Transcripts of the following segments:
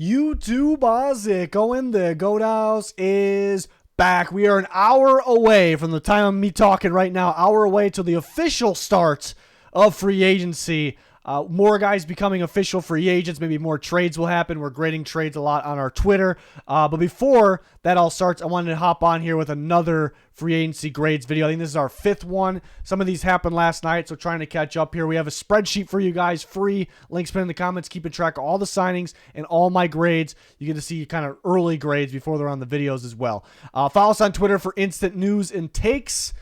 YouTube Ozic going the Goat House is back. We are an hour away from the time of me talking right now, hour away till the official start of free agency. More guys becoming official free agents. Maybe more trades will happen. We're grading trades a lot on our Twitter. But before that all starts, I wanted to hop on here with another free agency grades video. I think this is our 5th one. Some of these happened last night, so trying to catch up here. We have a spreadsheet for you guys, free. Links put in the comments, keeping track of all the signings and all my grades. You get to see kind of early grades before they're on the videos as well. Follow us on Twitter for instant news and takes.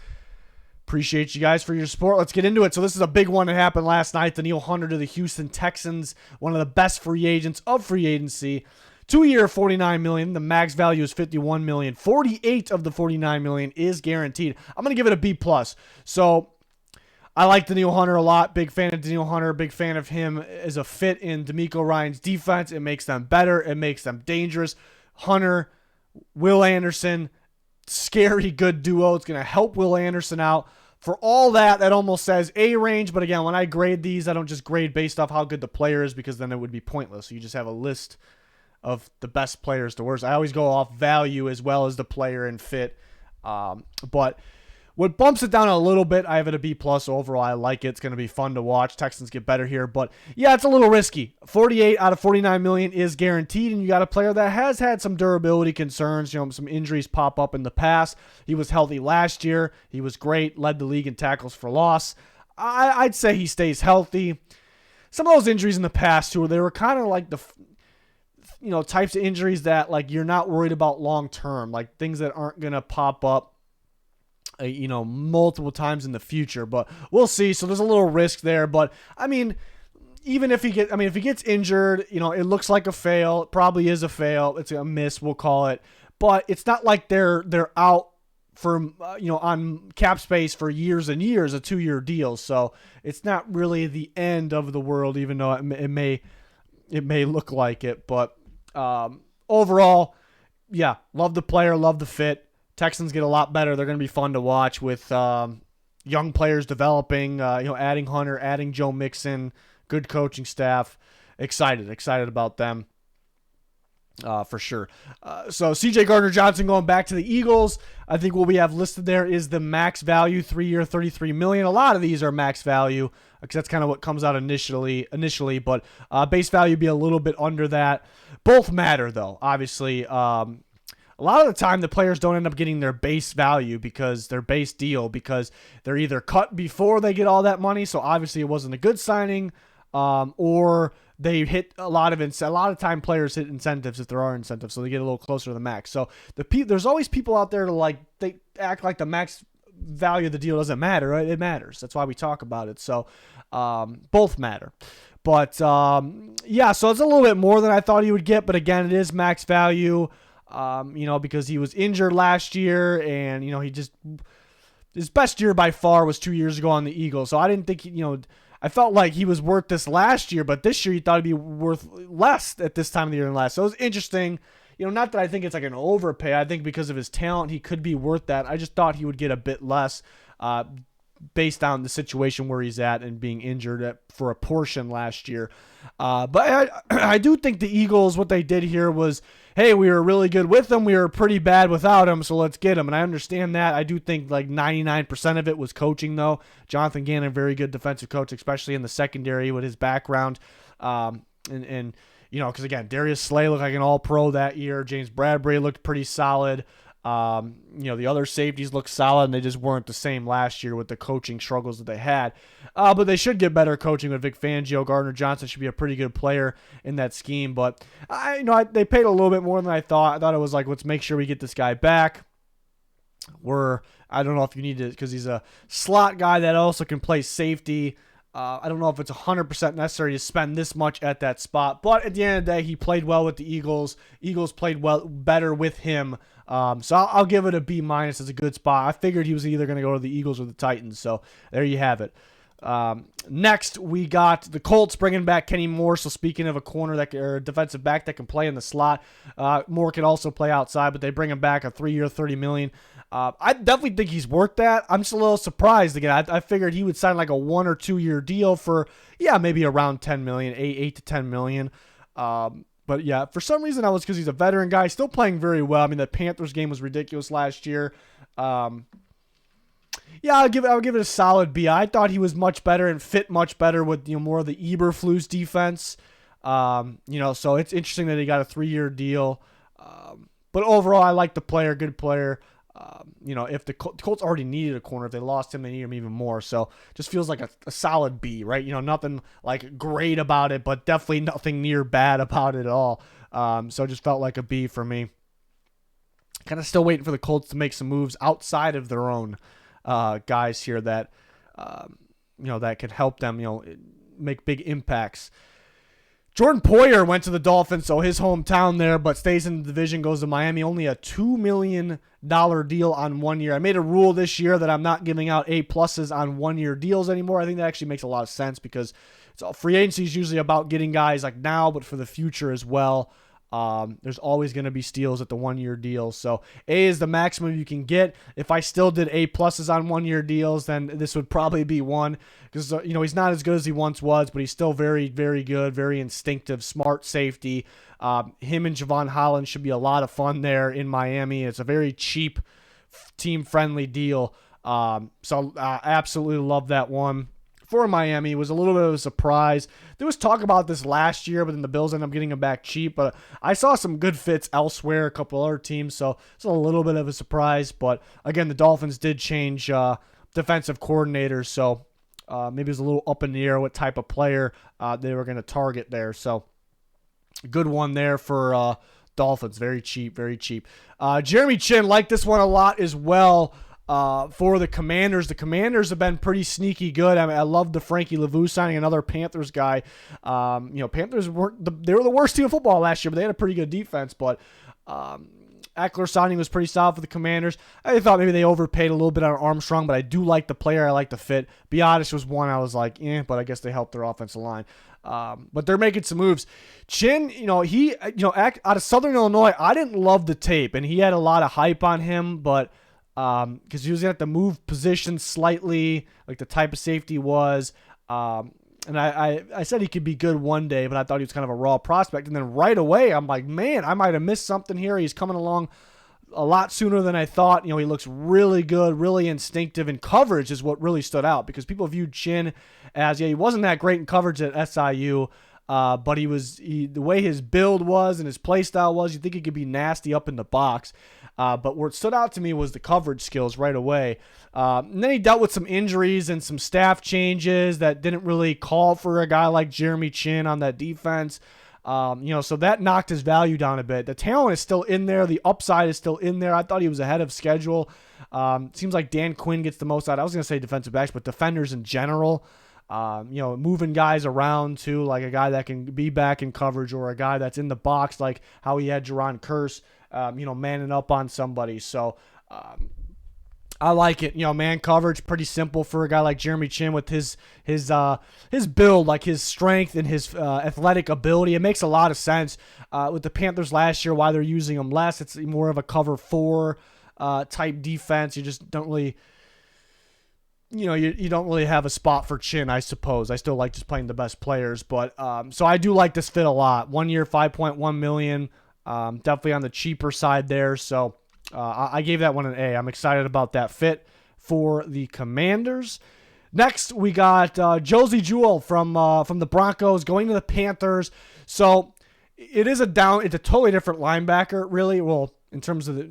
Appreciate you guys for your support. Let's get into it. So this is a big one that happened last night. Danielle Hunter to the Houston Texans, one of the best free agents of free agency. 2-year, $49 million. The max value is $51 million. 48 of the $49 million is guaranteed. I'm going to give it a B+. So I like Danielle Hunter a lot. Big fan of Danielle Hunter. Big fan of him as a fit in D'Amico Ryan's defense. It makes them better. It makes them dangerous. Hunter, Will Anderson, scary good duo. It's going to help Will Anderson out. For all that, that almost says A range. But again, when I grade these, I don't just grade based off how good the player is, because then it would be pointless. So you just have a list of the best players to worst. I always go off value as well as the player and fit. But what bumps it down a little bit, I have it a B+. Overall, I like it. It's going to be fun to watch. Texans get better here. But yeah, it's a little risky. 48 out of 49 million is guaranteed, and you got a player that has had some durability concerns. Some injuries pop up in the past. He was healthy last year. He was great, led the league in tackles for loss. I'd say he stays healthy. Some of those injuries in the past, too, they were kind of like the types of injuries that like you're not worried about long term, like things that aren't going to pop up multiple times in the future, but we'll see. So there's a little risk there, but I mean, even if he gets injured, it looks like a fail. It probably is a fail. It's a miss, we'll call it, but it's not like they're out for, on cap space for years and years, a 2-year deal. So it's not really the end of the world, even though it may look like it, but overall, yeah, love the player, love the fit. Texans get a lot better. They're going to be fun to watch with young players developing, adding Hunter, adding Joe Mixon, good coaching staff. Excited about them for sure. So CJ Gardner-Johnson going back to the Eagles. I think what we have listed there is the max value, 3-year, $33 million. A lot of these are max value because that's kind of what comes out initially, but base value be a little bit under that. Both matter, though, obviously. A lot of the time, the players don't end up getting their base value because their base deal, because they're either cut before they get all that money, so obviously it wasn't a good signing, or they hit a lot of time players hit incentives if there are incentives, so they get a little closer to the max. So there's always people out there they act like the max value of the deal doesn't matter, right? It matters. That's why we talk about it. So both matter. But yeah, so it's a little bit more than I thought he would get, but again, it is max value. Because he was injured last year, and his best year by far was 2 years ago on the Eagles. So I didn't think I felt like he was worth this last year, but this year he thought he'd be worth less at this time of the year than last. So it was interesting. Not that I think it's like an overpay. I think because of his talent, he could be worth that. I just thought he would get a bit less, based on the situation where he's at and being injured for a portion last year. But I do think the Eagles, what they did here was, hey, we were really good with him. We were pretty bad without him, so let's get him. And I understand that. I do think like 99% of it was coaching, though. Jonathan Gannon, very good defensive coach, especially in the secondary with his background. Because again, Darius Slay looked like an all-pro that year. James Bradbury looked pretty solid. The other safeties look solid, and they just weren't the same last year with the coaching struggles that they had. But they should get better coaching with Vic Fangio. Gardner-Johnson should be a pretty good player in that scheme. But they paid a little bit more than I thought. I thought it was like, let's make sure we get this guy back. I don't know if you need to, because he's a slot guy that also can play safety. I don't know if it's 100% necessary to spend this much at that spot, but at the end of the day, he played well with the Eagles. Eagles played better with him. So I'll give it a B- as a good spot. I figured he was either going to go to the Eagles or the Titans. So there you have it. Next, we got the Colts bringing back Kenny Moore. So speaking of a defensive back that can play in the slot, Moore can also play outside, but they bring him back a 3-year, $30 million. I definitely think he's worth that. I'm just a little surprised again. I figured he would sign like a 1 or 2 year deal for maybe around $10 million, $8 to $10 million. But But yeah, for some reason I was, because he's a veteran guy, still playing very well. I mean, the Panthers game was ridiculous last year. Yeah, I'll give it a solid B. I thought he was much better and fit much better with more of the Eberflus defense. So it's interesting that he got a 3-year deal. But overall, I like the player, good player. If the Colts already needed a corner, if they lost him, they need him even more. So just feels like a solid B, right? Nothing like great about it, but definitely nothing near bad about it at all. So it just felt like a B for me. Kind of still waiting for the Colts to make some moves outside of their own guys here that that could help them make big impacts. Jordan Poyer went to the Dolphins, so his hometown there, but stays in the division, goes to Miami. Only a $2 million deal on 1 year. I made a rule this year that I'm not giving out A-pluses on 1-year deals anymore. I think that actually makes a lot of sense, because free agency is usually about getting guys like now, but for the future as well. There's always going to be steals at the 1-year deals. So A is the maximum you can get. If I still did A-pluses on 1-year deals, then this would probably be 1, because he's not as good as he once was, but he's still very, very good, very instinctive, smart safety. Him and Javon Hollins should be a lot of fun there in Miami. It's a very cheap, team-friendly deal. So I absolutely love that one. For Miami, it was a little bit of a surprise. There was talk about this last year, but then the Bills ended up getting him back cheap. But I saw some good fits elsewhere, a couple other teams, so it's a little bit of a surprise. But again, the Dolphins did change defensive coordinators, so maybe it was a little up in the air what type of player they were going to target there. So good one there for Dolphins. Very cheap, very cheap. Jeremy Chinn, liked this one a lot as well. For the Commanders. The Commanders have been pretty sneaky good. I mean, I love the Frankie Lavou signing, another Panthers guy. Panthers they were the worst team in football last year, but they had a pretty good defense. But Eckler signing was pretty solid for the Commanders. I thought maybe they overpaid a little bit on Armstrong, but I do like the player. I like the fit. Biotis was one I was like, but I guess they helped their offensive line. But they're making some moves. Chinn, he out of Southern Illinois, I didn't love the tape, and he had a lot of hype on him, but because he was going to have to move position slightly, like the type of safety was. And I said he could be good one day, but I thought he was kind of a raw prospect. And then right away, I'm like, man, I might have missed something here. He's coming along a lot sooner than I thought. He looks really good, really instinctive, and coverage is what really stood out, because people viewed Chinn as, he wasn't that great in coverage at SIU, but the way his build was and his play style was, you think he could be nasty up in the box. But what stood out to me was the coverage skills right away. And then he dealt with some injuries and some staff changes that didn't really call for a guy like Jeremy Chinn on that defense. So that knocked his value down a bit. The talent is still in there. The upside is still in there. I thought he was ahead of schedule. Seems like Dan Quinn gets the most out. I was going to say defensive backs, but defenders in general. Moving guys around too, like a guy that can be back in coverage, or a guy that's in the box, like how he had Jaron Curse, manning up on somebody. So I like it. Man coverage, pretty simple for a guy like Jeremy Chinn with his build, like his strength and his athletic ability. It makes a lot of sense with the Panthers last year why they're using him less. It's more of a cover 4 type defense. You just don't really. You don't really have a spot for Chinn, I suppose. I still like just playing the best players, but so I do like this fit a lot. 1 year, $5.1 million, definitely on the cheaper side there. So I gave that one an A. I'm excited about that fit for the Commanders. Next, we got Josey Jewell from the Broncos going to the Panthers. So it's a totally different linebacker, really. Well, in terms of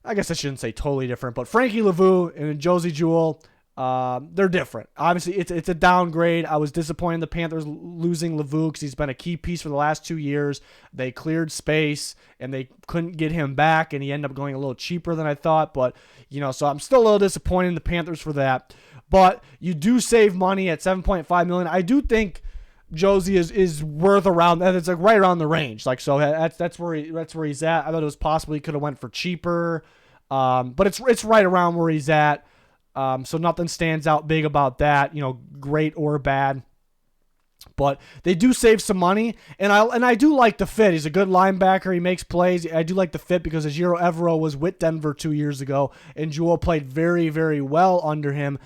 I guess I shouldn't say totally different, but Frankie Lavou and Josey Jewell. They're different. Obviously, it's a downgrade. I was disappointed in the Panthers losing Lavou because he's been a key piece for the last 2 years. They cleared space, and they couldn't get him back, and he ended up going a little cheaper than I thought. But, so I'm still a little disappointed in the Panthers for that. But you do save money at $7.5 million. I do think Josey is worth around that. It's like right around the range. Like, so that's where he's at. I thought it was possible he could have went for cheaper. But it's right around where he's at. So nothing stands out big about that, great or bad. But they do save some money, and I do like the fit. He's a good linebacker. He makes plays. I do like the fit because Ejiro Evero was with Denver 2 years ago, and Jewell played very, very well under him.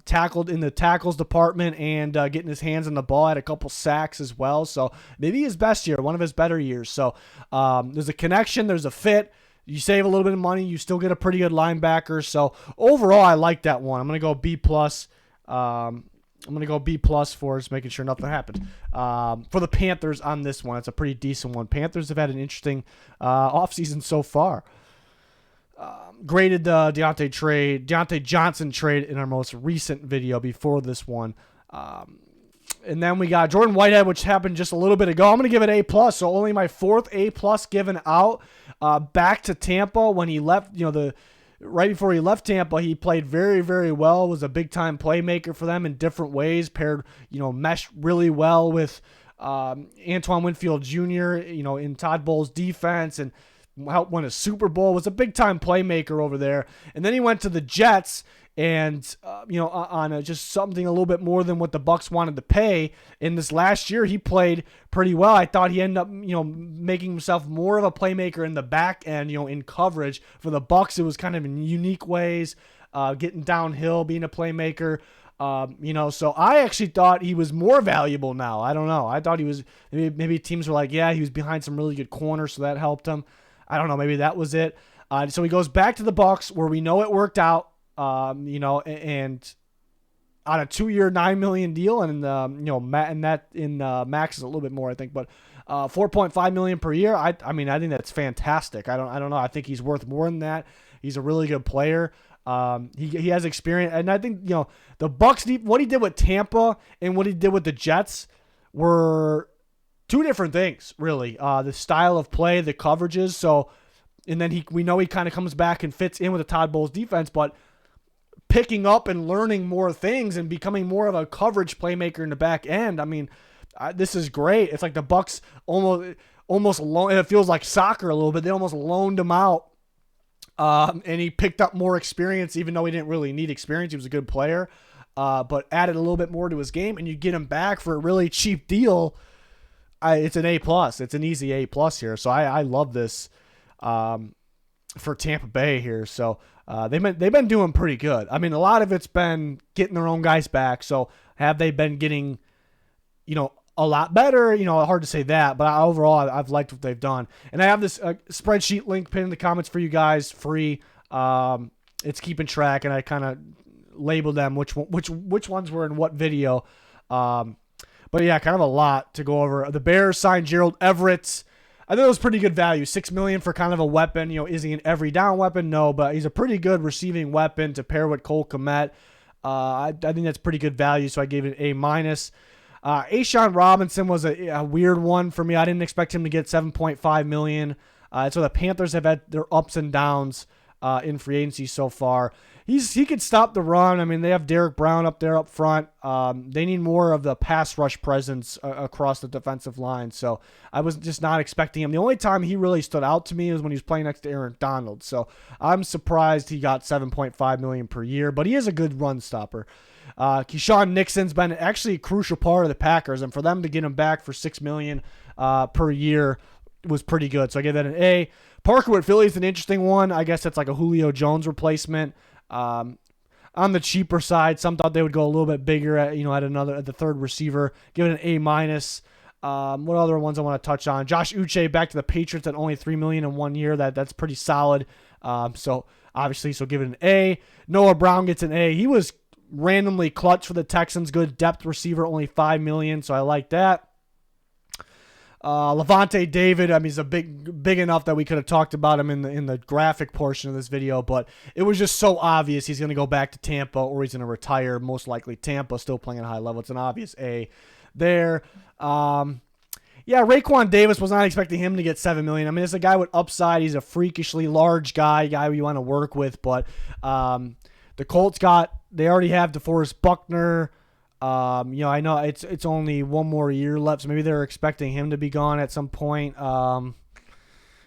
Tackled in the tackles department and getting his hands on the ball. Had a couple sacks as well. So maybe his best year, one of his better years. So there's a connection. There's a fit. You save a little bit of money. You still get a pretty good linebacker. So overall, I like that one. I'm going to go B+. I'm going to go B+ for us, making sure nothing happened. For the Panthers on this one, it's a pretty decent one. Panthers have had an interesting offseason so far. Graded the Deontay Johnson trade in our most recent video before this one. And then we got Jordan Whitehead, which happened just a little bit ago. I'm going to give it A+, so only my 4th A+ given out. Back to Tampa when he left, right before he left Tampa, he played very, very well, was a big-time playmaker for them in different ways, meshed really well with Antoine Winfield Jr., in Todd Bowles' defense, and helped win a Super Bowl, was a big-time playmaker over there. And then he went to the Jets, and, on just something a little bit more than what the Bucs wanted to pay. In this last year, he played pretty well. I thought he ended up, making himself more of a playmaker in the back end, in coverage. For the Bucs, it was kind of in unique ways, getting downhill, being a playmaker. So I actually thought he was more valuable now. I don't know. I thought he was, maybe teams were like, yeah, he was behind some really good corners, so that helped him. I don't know. Maybe that was it. So he goes back to the Bucs, where we know it worked out. And on a 2-year, $9 million deal, and Max is a little bit more, I think, but $4.5 million per year. I think that's fantastic. I don't know. I think he's worth more than that. He's a really good player. He has experience, and I think the Bucs, what he did with Tampa and what he did with the Jets were two different things, really. The style of play, the coverages. So, and then we know he kind of comes back and fits in with the Todd Bowles defense, but picking up and learning more things and becoming more of a coverage playmaker in the back end. This is great. It's like the Bucs almost loan. It feels like soccer a little bit. They almost loaned him out, and he picked up more experience, even though he didn't really need experience. He was a good player, but added a little bit more to his game, and you get him back for a really cheap deal. It's an A+. It's an easy A+ here. So I love this for Tampa Bay here. So they've been doing pretty good. A lot of it's been getting their own guys back. So have they been getting, a lot better? Hard to say that, but overall I've liked what they've done. And I have this spreadsheet link pinned in the comments for you guys, free. It's keeping track, and I kind of labeled them which ones were in what video. But yeah, kind of a lot to go over. The Bears signed Gerald Everett. I think it was pretty good value. $6 million for kind of a weapon. Is he an every down weapon? No, but he's a pretty good receiving weapon to pair with Cole Kmet. I think that's pretty good value, so I gave it A-. A'Shawn Robinson was a weird one for me. I didn't expect him to get $7.5 million. So the Panthers have had their ups and downs in free agency so far. He could stop the run. They have Derek Brown up there up front. They need more of the pass rush presence across the defensive line. So I was just not expecting him. The only time he really stood out to me was when he was playing next to Aaron Donald. So I'm surprised he got $7.5 million per year, but he is a good run stopper. Keisean Nixon's been actually a crucial part of the Packers, and for them to get him back for $6 million per year was pretty good. So I gave that an A. Parker with Philly is an interesting one. I guess that's like a Julio Jones replacement. On the cheaper side, some thought they would go a little bit bigger at the third receiver. Give it an A-. What other ones I want to touch on? Josh Uche back to the Patriots at only $3 million in 1 year. That's pretty solid. So give it an A. Noah Brown gets an A. He was randomly clutch for the Texans. Good depth receiver, only $5 million. So I like that. Lavonte David, he's a big enough that we could have talked about him in the graphic portion of this video, but it was just so obvious he's going to go back to Tampa or he's going to retire. Most likely Tampa, still playing at a high level. It's an obvious A there. Raekwon Davis, was not expecting him to get $7 million. It's a guy with upside. He's a freakishly large guy you want to work with, but the Colts they already have DeForest Buckner. I know it's only one more year left, so maybe they're expecting him to be gone at some point. Not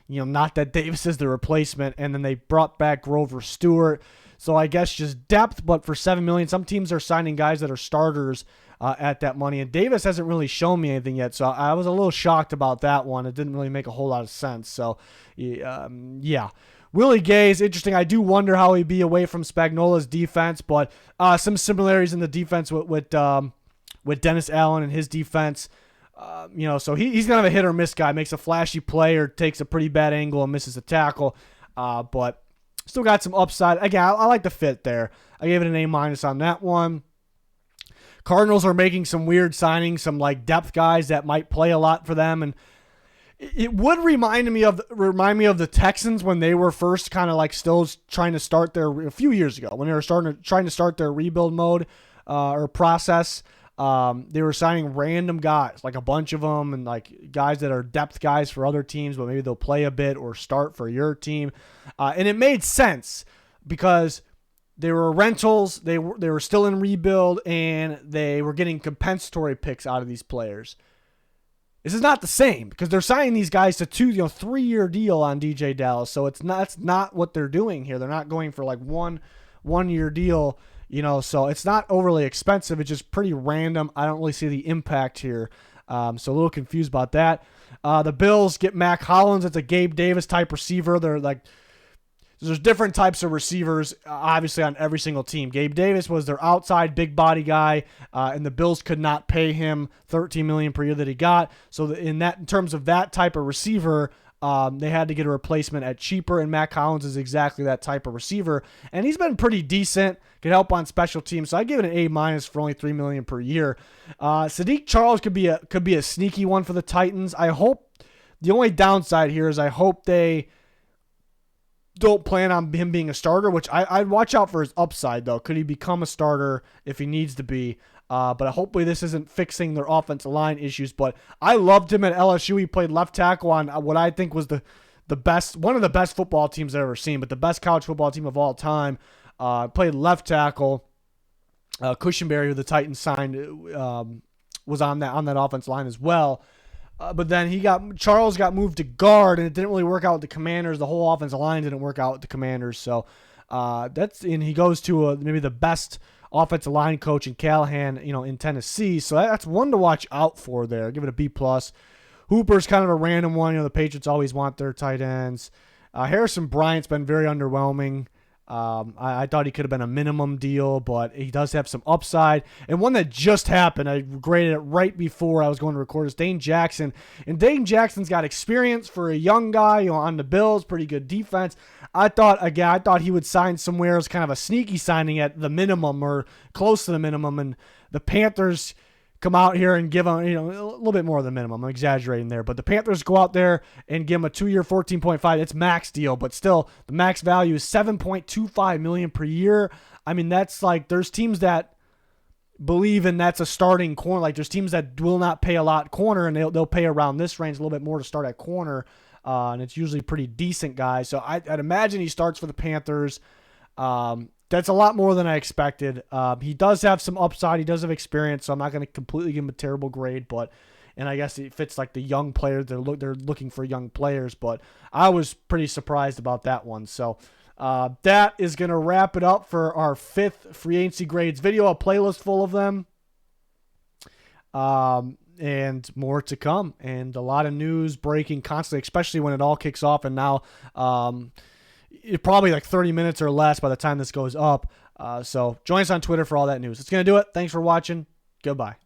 that Davis is the replacement, and then they brought back Grover Stewart. So I guess just depth, but for $7 million, some teams are signing guys that are starters at that money. And Davis hasn't really shown me anything yet, so I was a little shocked about that one. It didn't really make a whole lot of sense. So, yeah. Willie Gay is interesting. I do wonder how he'd be away from Spagnuolo's defense, but some similarities in the defense with Dennis Allen and his defense. So he's kind of a hit or miss guy. Makes a flashy play or takes a pretty bad angle and misses a tackle, but still got some upside. Again, I like the fit there. I gave it an A- on that one. Cardinals are making some weird signings, some like depth guys that might play a lot for them, and it would remind me of the Texans when they were first kind of like still trying to start a few years ago when they were trying to start their rebuild mode or process. They were signing random guys, like a bunch of them, and like guys that are depth guys for other teams, but maybe they'll play a bit or start for your team. And it made sense because they were rentals, they were still in rebuild, and they were getting compensatory picks out of these players. This is not the same because they're signing these guys to 3-year deal on DJ Dallas. So that's not what they're doing here. They're not going for like one-year deal, so it's not overly expensive. It's just pretty random. I don't really see the impact here. So a little confused about that. The Bills get Mack Hollins. It's a Gabe Davis type receiver. There's different types of receivers, obviously, on every single team. Gabe Davis was their outside big body guy, and the Bills could not pay him $13 million per year that he got. So in terms of that type of receiver, they had to get a replacement at cheaper, and Mack Hollins is exactly that type of receiver. And he's been pretty decent, could help on special teams. So I give it an A- for only $3 million per year. Sadiq Charles could be a sneaky one for the Titans. I hope the only downside here is I hope they don't plan on him being a starter, which I'd watch out for his upside, though. Could he become a starter if he needs to be? But hopefully this isn't fixing their offensive line issues. But I loved him at LSU. He played left tackle on what I think was the best, one of the best football teams I've ever seen, but the best college football team of all time. Played left tackle. Cushenberry, who the Titans signed, was on that offensive line as well. But then Charles got moved to guard, and it didn't really work out with the Commanders. The whole offensive line didn't work out with the Commanders. So and he goes to maybe the best offensive line coach in Callahan, in Tennessee. So that's one to watch out for there. Give it a B+. Hooper's kind of a random one. The Patriots always want their tight ends. Harrison Bryant's been very underwhelming. I thought he could have been a minimum deal, but he does have some upside. And one that just happened, I graded it right before I was going to record, is Dane Jackson. And Dane Jackson's got experience for a young guy, on the Bills, pretty good defense. I thought he would sign somewhere as kind of a sneaky signing at the minimum or close to the minimum. And the Panthers come out here and give him, a little bit more than minimum. I'm exaggerating there, but the Panthers go out there and give him a 2-year, 14.5. It's max deal, but still the max value is $7.25 million per year. I mean, that's like, there's teams that believe in that's a starting corner. Like there's teams that will not pay a lot corner, and they'll pay around this range, a little bit more to start at corner. And it's usually pretty decent guys. So I'd imagine he starts for the Panthers. That's a lot more than I expected. He does have some upside. He does have experience, so I'm not going to completely give him a terrible grade. And I guess it fits like the young players. They're looking for young players, but I was pretty surprised about that one. So that is going to wrap it up for our 5th free agency grades video, a playlist full of them. And more to come. And a lot of news breaking constantly, especially when it all kicks off. And now it's probably like 30 minutes or less by the time this goes up. So join us on Twitter for all that news. It's going to do it. Thanks for watching. Goodbye.